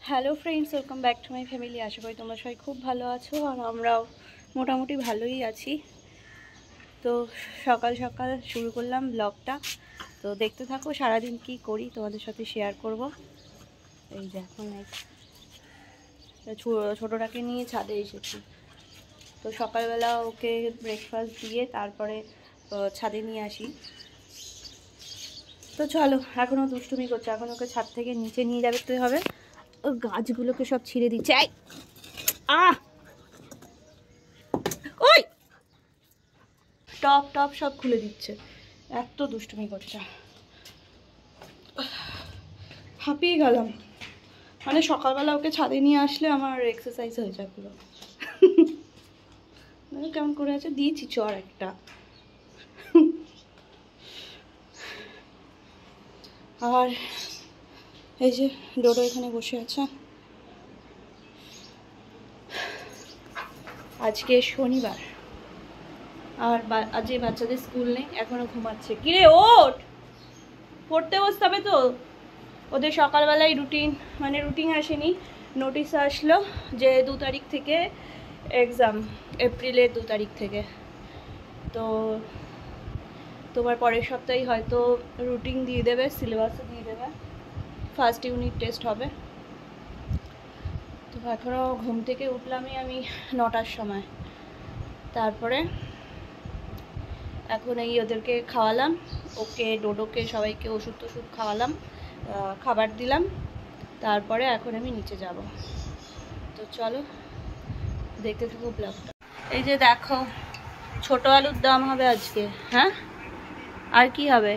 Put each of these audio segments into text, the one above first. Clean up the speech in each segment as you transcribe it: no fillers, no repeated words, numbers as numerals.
Hello friends, welcome back to my family. আশা করি তোমরা সবাই খুব ভালো আছো, আর আমরাও মোটামুটি ভালোই আছি। তো সকাল সকাল শুরু করলাম ব্লগটা, তো দেখতে থাকো সারাদিন কি করি তোমাদের সাথে শেয়ার করব। এই যে এখন ছোটোটাকে নিয়ে ছাদে এসেছি। তো সকালবেলা ওকে ব্রেকফাস্ট দিয়ে তারপরে ছাদে নিয়ে আসি। তো চলো, এখনও দুষ্টুমি করছে, এখন ওকে ছাদ থেকে নিচে নিয়ে যাবে তো হবে। ও গাছগুলোকে সব ছিঁড়ে দিচ্ছে। ওই টপ টপ সব খুলে দিচ্ছে, এত দুষ্টুমি করছে। হাঁপিয়ে গেলাম, মানে সকালবেলা ওকে ছাদে নিয়ে আসলে আমার এক্সারসাইজ হয়ে যায় পুরো। কেমন করে আছে, দিয়েছি চর একটা। আর এই যে ডোডো এখানে বসে আছে। আজকে শনিবার, আর আজকে বাচ্চাদের স্কুল নেই, এখনো ঘুমাচ্ছে। কিরে ওঠ, পড়তে বসতে হবে তো। ওদের সকালবেলায় রুটিন আসেনি, নোটিশ আসলো যে 2 তারিখ থেকে এক্সাম, এপ্রিলের 2 তারিখ থেকে। তো তোমার পরের সপ্তাহে হয়তো রুটিন দিয়ে দেবে, সিলেবাসও দিয়ে দেবে, ফার্স্ট ইউনিট টেস্ট হবে। তো এখনও ঘুম থেকে উঠলামই আমি 9টার সময়। তারপরে এখন এই ওদেরকে খাওয়ালাম, ওকে ডোডোকে সবাইকে ওষুধ টষুধ খাওয়ালাম, খাবার দিলাম। তারপরে এখন আমি নিচে যাব। তো চলো দেখতে থাকো ব্লগটা। এই যে দেখো, ছোট আলুর দম হবে আজকে। হ্যাঁ, আর কি হবে?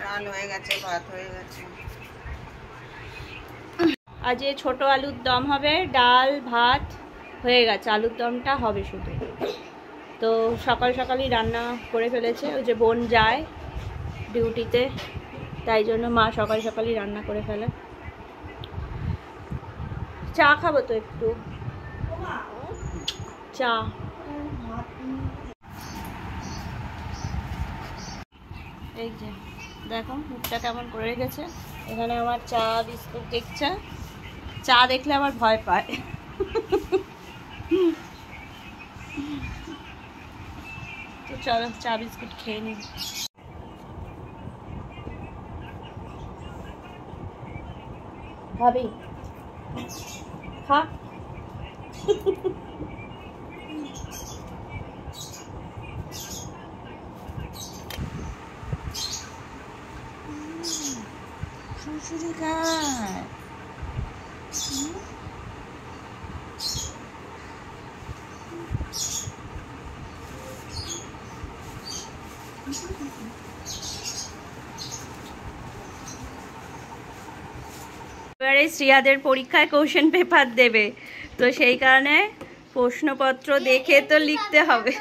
ডাল হয়ে গেছে, ভাত হয়ে গেছে। আজ ছোট আলুর দম হবে, ডাল ভাত হয়ে গেছে, আলুর দমটা হবে শুধু। তো সকাল সকালই রান্না করে ফেলেছে, ওই যে বোন যায় ডিউটিতে, তাই জন্য মা সকাল সকালই রান্না করে ফেলে। চা খাবো তো একটু, চা। এই যে দেখো মুখটা কেমন করে রেখেছে। এখানে আমার চা বিস্কুট দেখছে, চা দেখলে আমার ভয় পায়। তো চলো চা বিস্কুট খেয়ে নিই। ভাবি খা। শুশুরি খায়। এবারে শ্রিয়াদের পরীক্ষায় কোশ্চেন পেপার দেবে, তো সেই কারণে প্রশ্নপত্র দেখে তো লিখতে হবে।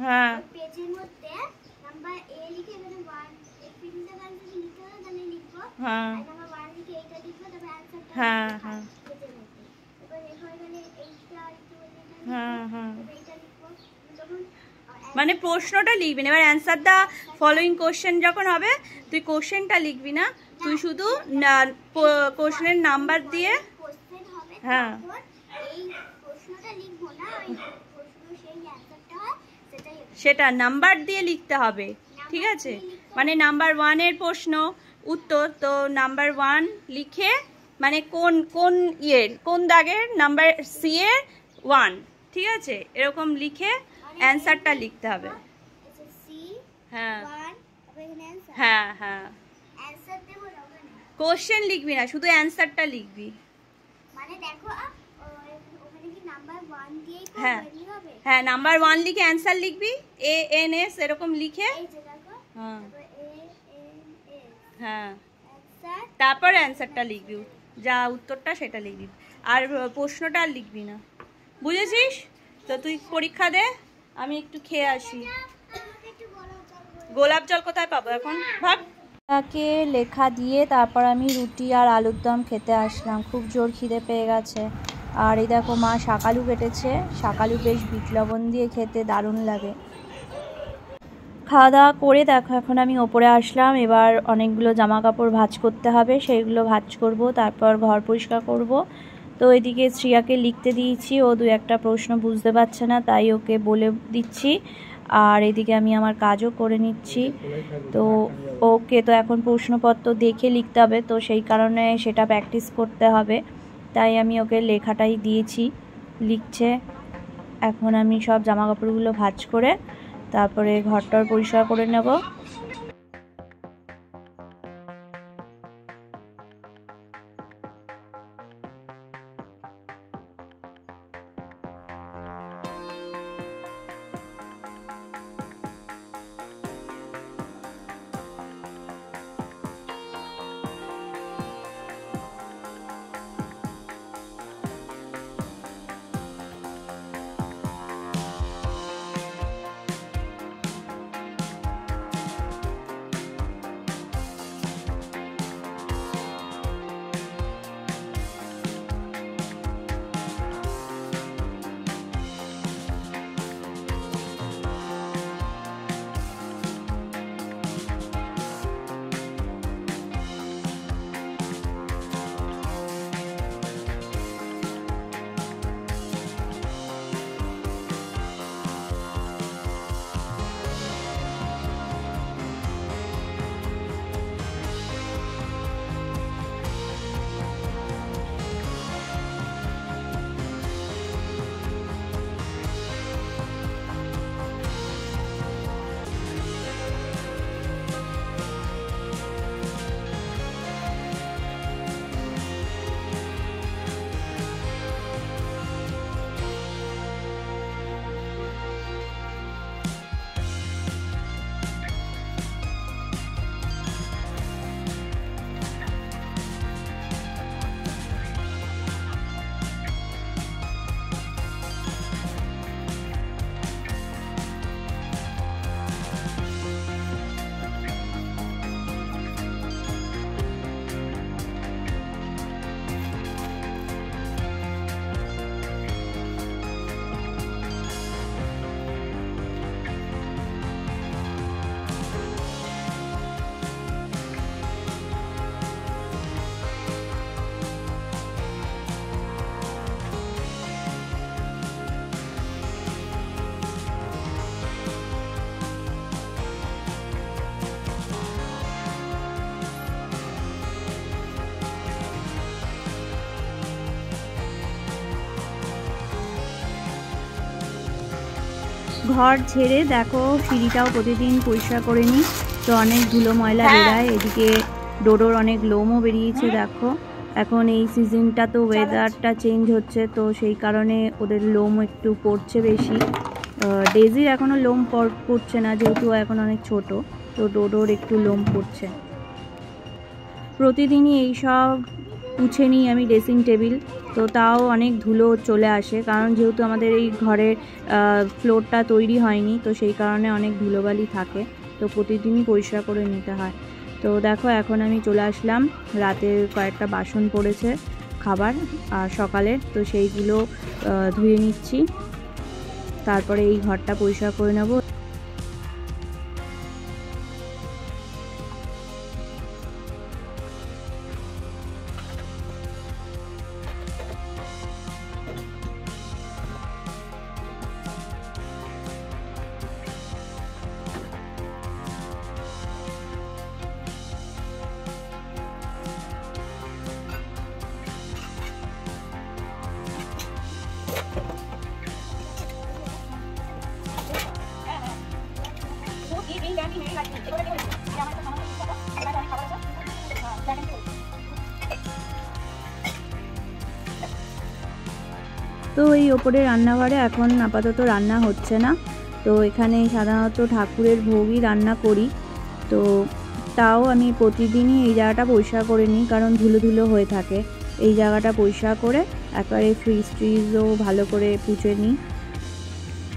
হ্যাঁ, হ্যাঁ, হ্যাঁ, হ্যাঁ, হ্যাঁ, মানে প্রশ্নটা লিখবি না। এবার অ্যান্সার দা ফলোইং কোশ্চেন যখন হবে, তুই কোশ্চেনটা লিখবি না, তুই শুধু কোশ্চেনের নাম্বার দিয়ে, হ্যাঁ, সেটা নাম্বার দিয়ে লিখতে হবে, ঠিক আছে? মানে নাম্বার 1-এর প্রশ্ন উত্তর, তো নাম্বার 1 লিখে, মানে কোন কোন দাগের নাম্বার সি এর 1, ঠিক আছে? এরকম লিখে অ্যান্সারটা লিখতে হবে। হ্যাঁ, হ্যাঁ, হ্যাঁ, কোশ্চেন লিখবি না, শুধু অ্যান্সারটা লিখবি। মানে দেখো ওখানে কি নাম্বার 1 হ্যাঁ হ্যাঁ, নাম্বার 1 লিখে অ্যান্সার লিখবি, ANS এরকম লিখে। হ্যাঁ হ্যাঁ, তারপর অ্যান্সারটা লিখবি, যা উত্তরটা সেটা লিখবি, আর প্রশ্নটা আর লিখবি না, বুঝেছিস? তো তুই পরীক্ষা দে, আমি একটু খেয়ে আসি। গোলাপ জল কোথায় পাবো এখন, ভাব। তাকে লেখা দিয়ে তারপর আমি রুটি আর আলুর দম খেতে আসলাম, খুব জোর খিদে পেয়ে গেছে। আর এই দেখো মা শাকালু কেটেছে, শাকালু বেশ বিট লবণ দিয়ে খেতে দারুণ লাগে। খাওয়া দাওয়া করে দেখো এখন আমি ওপরে আসলাম, এবার অনেকগুলো জামা কাপড় ভাঁজ করতে হবে, সেইগুলো ভাঁজ করব, তারপর ঘর পরিষ্কার করব। তো এদিকে শ্রিয়াকে লিখতে দিয়েছি, ও 2-1টা প্রশ্ন বুঝতে পারছে না, তাই ওকে বলে দিচ্ছি। আর এদিকে আমি আমার কাজও করে নিচ্ছি। তো ওকে তো এখন প্রশ্নপত্র দেখে লিখতে হবে, তো সেই কারণে সেটা প্র্যাকটিস করতে হবে, তাই আমি ওকে লেখাটাই দিয়েছি, লিখছে। এখন আমি সব জামা কাপড়গুলো ভাঁজ করে তারপরে ঘরটার পরিষ্কার করে নেব। ঘর ঝেড়ে দেখো সিঁড়িটাও প্রতিদিন পরিষ্কার করে নিই, তো অনেক ধুলো ময়লা বেরায়। এদিকে ডোডোর অনেক লোমও বেরিয়েছে দেখো, এখন এই সিজনটা তো ওয়েদারটা চেঞ্জ হচ্ছে, তো সেই কারণে ওদের লোম একটু পড়ছে বেশি। ডেজির এখনও লোম পড়ছে না, যেহেতু এখন অনেক ছোট, তো ডোডোর একটু লোম পড়ছে। প্রতিদিনই এইসব মুছে নিই আমি ড্রেসিং টেবিল, তো তাও অনেক ধুলো চলে আসে, কারণ যেহেতু আমাদের এই ঘরের ফ্লোরটা তৈরি হয়নি, তো সেই কারণে অনেক ধুলোবালি থাকে, তো প্রতিদিনই পরিষ্কার করে নিতে হয়। তো দেখো এখন আমি চলে আসলাম, রাতের কয়েকটা বাসন পড়েছে খাবার আর সকালের, তো সেইগুলো ধুয়ে নিচ্ছি, তারপরে এই ঘরটা পরিষ্কার করে নেব। তো এই ওপরে রান্নাঘরে এখন আপাতত রান্না হচ্ছে না। তো এখানে সাধারণত ঠাকুরের ভোগই রান্না করি। তো তাও আমি প্রতিদিনই এই জায়গাটা পরিষ্কার করে নিই, কারণ ধুলো ধুলো হয়ে থাকে। এই জায়গাটা পরিষ্কার করে একবারে ফ্রিজও ভালো করে পুছে নিই,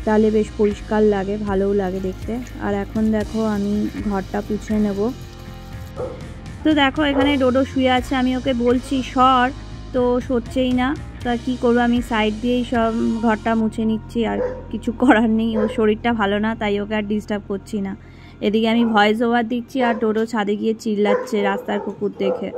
তাহলে বেশ পরিষ্কার লাগে, ভালোও লাগে দেখতে। আর এখন দেখো আমি ঘরটা পুছে নেব। তো দেখো এখানে ডোডো শুয়ে আছে, আমি ওকে বলছি সর, তো সরছেই না। তা কী করবো, আমি সাইড দিয়েই সব ঘরটা মুছে নিচ্ছি, আর কিছু করার নেই। ওর শরীরটা ভালো না, তাই ওকে আর ডিস্টার্ব করছি না। এদিকে আমি ভয়েস ওভার দিচ্ছি আর ডোডো ছাদে গিয়ে চিল্লাচ্ছে রাস্তার কুকুর দেখে।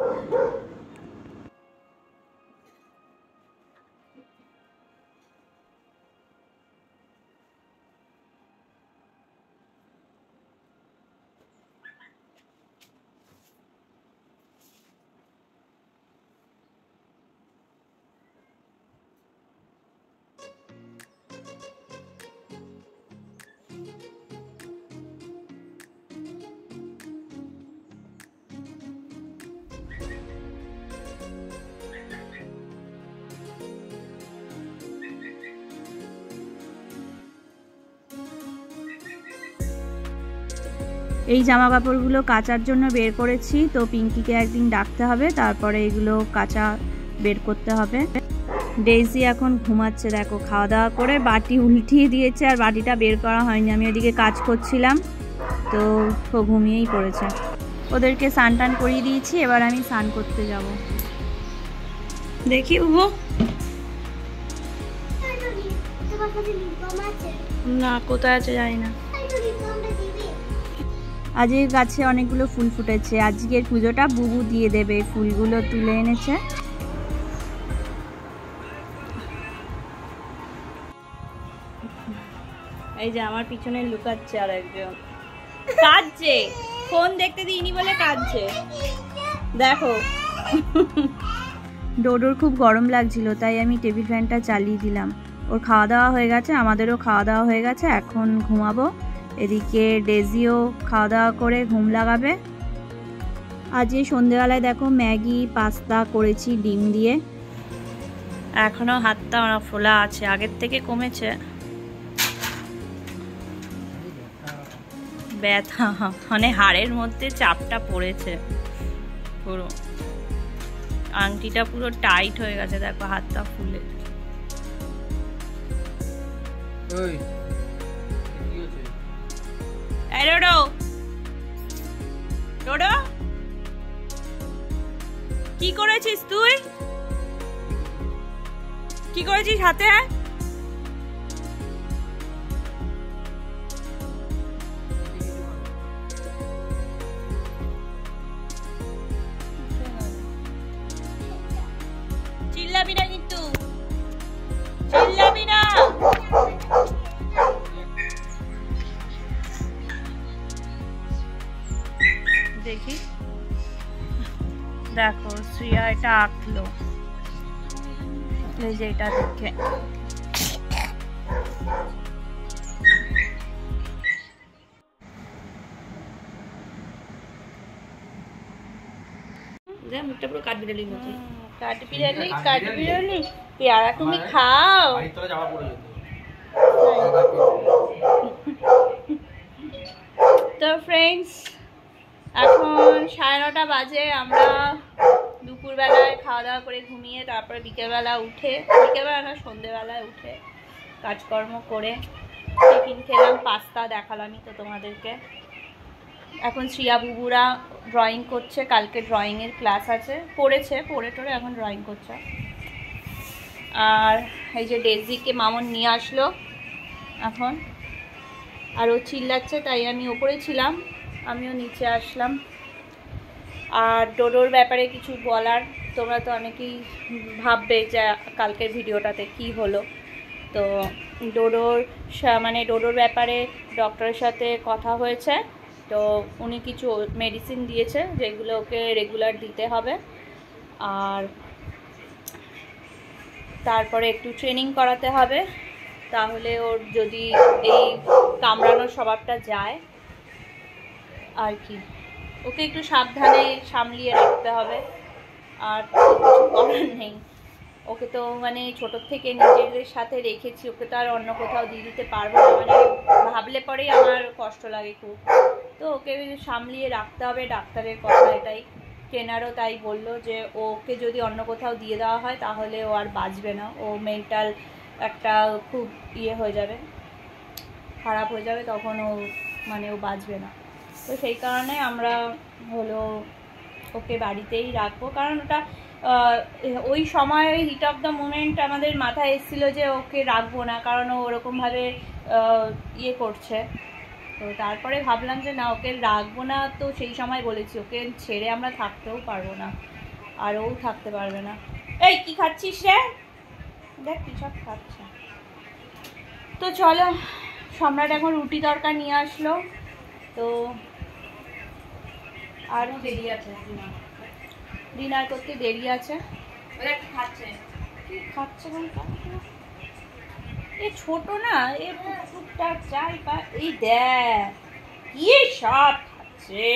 এই জামা কাপড়গুলো কাচার জন্য বের করেছি, তো পিঙ্কিকে একদিন ডাকতে হবে, তারপরে এগুলো কাচা বের করতে হবে। ডেইজি এখন ঘুমাচ্ছে, দেখো খাওয়া দাওয়া করে বাটি উল্টিয়ে দিয়েছে, আর বাটিটা বের করা হয়নি। আমি ওদিকে কাজ করছিলাম, তো ও ঘুমিয়েই পড়েছে। ওদেরকে স্নান টান করিয়ে দিয়েছি, এবার আমি স্নান করতে যাব। দেখি উবো না, কোথায় আছে জানি না। আজকের গাছে অনেকগুলো ফুল ফুটেছে, আজকের পুজোটা বুবু দিয়ে দেবে। ফুলগুলো তুলে এনেছে। এই যে আমার পিছনে লুকাচ্ছে আর একজন, কাঁদছে, ফোন দেখতে দিইনি বলে কাঁদছে, দেখো। ডোডোর খুব গরম লাগছিল, তাই আমি টেবিল ফ্যানটা চালিয়ে দিলাম। ওর খাওয়া দাওয়া হয়ে গেছে, আমাদেরও খাওয়া দাওয়া হয়ে গেছে, এখন ঘুমাবো। এদিকে ডেজিও খাওয়া দাওয়া করে ঘুম লাগাবে। আজ এই সন্ধেবেলায় দেখো ম্যাগি পাস্তা করেছি ডিম দিয়ে। এখনো হাতটা আমার ফোলা আছে, আগের থেকে কমেছে। ব্যথা মানে হাড়ের মধ্যে চাপটা পড়েছে পুরো, আংটিটা পুরো টাইট হয়ে গেছে, দেখো হাতটা ফুলে। ডোডো ডোডো কি করেছিস তুই? কি করেছিস হাতে? চিল্লাবি না কিন্তু, চিল্লাবি না। দেখি, দেখো শ্রিয়া এটা আঁকলো, এই যে এটা দেখে। মুখটা পুরো কাঠবিড়ালির মতো। কাঠবিড়ালি, কাঠবিড়ালি, পেয়ারা তুমি খাও। তো ফ্রেন্ডস, এখন 9:30 বাজে। আমরা দুপুরবেলায় খাওয়া দাওয়া করে ঘুমিয়ে তারপরে বিকেলবেলা উঠে, বিকেলবেলা না সন্ধ্যেবেলায় উঠে কাজকর্ম করে টিফিন খেলাম, পাস্তা দেখালামই তো তোমাদেরকে। এখন শ্রিয়া বুবুরা ড্রয়িং করছে, কালকে ড্রয়িংয়ের ক্লাস আছে, পড়ে টোরে এখন ড্রয়িং করছে। আর এই যে ডেজিকে মামন নিয়ে আসলো এখন, আর ও চিল্লাচ্ছে, তাই আমি ওপরে ছিলাম, আমিও নিচে আসলাম। আর ডোডোর ব্যাপারে কিছু বলার, তোমরা তো অনেকেই ভাববে যে কালকের ভিডিওটাতে কি হলো। তো ডোডোর ব্যাপারে ডক্টরের সাথে কথা হয়েছে, তো উনি কিছু মেডিসিন দিয়েছে যেগুলো ওকে রেগুলার দিতে হবে। আর তারপরে একটু ট্রেনিং করাতে হবে, তাহলে ওর যদি এই কামড়ানোর স্বভাবটা যায় আর কি। ওকে একটু সাবধানে সামলিয়ে রাখতে হবে, আর কিছু করার নেই। ওকে তো মানে ছোটোর থেকে নিজেদের সাথে রেখেছি, ওকে তো আর অন্য কোথাও দিয়ে দিতে পারবো না, মানে ভাবলে পরেই আমার কষ্ট লাগে খুব। তো ওকে সামলিয়ে রাখতে হবে, ডাক্তারের কথা এটাই, ট্রেনারও তাই বললো যে ওকে যদি অন্য কোথাও দিয়ে দেওয়া হয় তাহলে ও আর বাঁচবে না, ও মেন্টাল একটা খুব হয়ে যাবে, খারাপ হয়ে যাবে, তখন ও মানে ও বাঁচবে না। তো সেই কারণে আমরা হলো ওকে বাড়িতেই রাখবো, কারণ ওটা ওই সময় ওই হিট অফ দ্য মোমেন্ট আমাদের মাথায় এসেছিলো যে ওকে রাখবো না, কারণ ও ওরকমভাবে করছে। তো তারপরে ভাবলাম যে না, ওকে রাখবো না, তো সেই সময় বলেছি ওকে ছেড়ে আমরা থাকতেও পারবো না, আর ও থাকতে পারবে না। এই কি খাচ্ছিস রে? দেখ কি সব খাচ্ছে। তো চলো, সম্রাট এখন রুটি তরকা নিয়ে আসলো, তো আর দেরি আছে, ডিনার করতে দেরি আছে। খাচ্ছে এ ছোট না, এ টুকটাক চাই বা এই দেখ কি সব খাচ্ছে।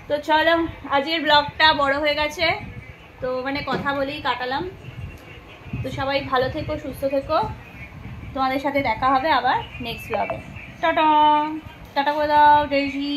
তো চলো, আজকের ব্লগটা বড় হয়ে গেছে, তো মানে কথা বলেই কাটালাম। তো সবাই ভালো থেকো, সুস্থ থেকো, তোমাদের সাথে দেখা হবে আবার নেক্সট ব্লগে। টাটা টাটা করে দাও ডেইজি।